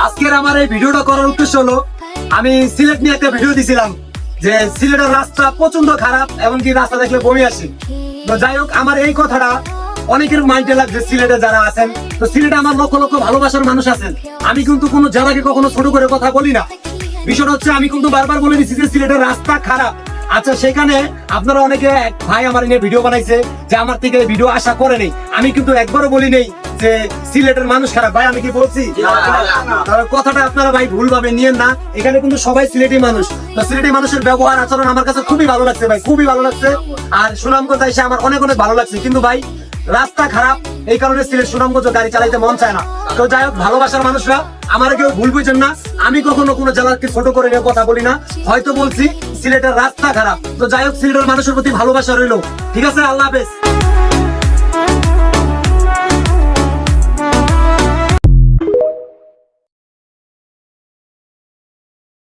আজকের আমার এই ভিডিওটা করার উদ্দেশ্য হলো, আমি সিলেট নিয়ে একটা ভিডিও দিছিলাম যে সিলেটের রাস্তা প্রচন্ড খারাপ, এমনকি রাস্তা দেখলে বমি আসে। তো যাই হোক, আমার এই কথাটা অনেকের মাইন্ডে লাগছে সিলেটে যারা আছেন। তো সিলেটে আমার লক্ষ লক্ষ ভালোবাসার মানুষ আছেন, আমি কিন্তু কোনো জেলাকে কখনো ছোট করে কথা বলি না। বিষয়টা হচ্ছে, আমি কিন্তু বারবার বলে দিচ্ছি যে সিলেটের রাস্তা খারাপ। আচ্ছা, সেখানে আপনারা অনেকে ভাই আমার নিয়ে ভিডিও বানাইছে যে আমার থেকে ভিডিও আশা করে নেই। আমি কিন্তু একবারও বলি নেই যে সিলেটের মানুষ খারাপ। ভাই আমি কি বলছি? কথাটা আপনারা ভাই ভুল ভাবে নিয়েন না। এখানে কিন্তু সবাই সিলেটি মানুষ। তো সিলেটি মানুষের ব্যবহার আচরণ আমার কাছে খুবই ভালো লাগছে ভাই, খুবই ভালো লাগছে। আর সুনামগঞ্জ এসে আমার অনেক অনেক ভালো লাগছে। কিন্তু ভাই রাস্তা খারাপ, এই কারণে সিলেট সুনামগঞ্জ গাড়ি চালাইতে মন চায় না। তো যাই হোক, ভালোবাসার মানুষরা আমার কেউ ভুল বুঝেন না। আমি কখনো কোনো জেলাকে ছোট করে নিয়ে কথা বলি না। হয়তো বলছি সিলেটের রাস্তা খারাপ। তো যাই হোক, সিলেটের মানুষের প্রতি ভালোবাসা রইলো। ঠিক আছে, আল্লাহ হাফেজ।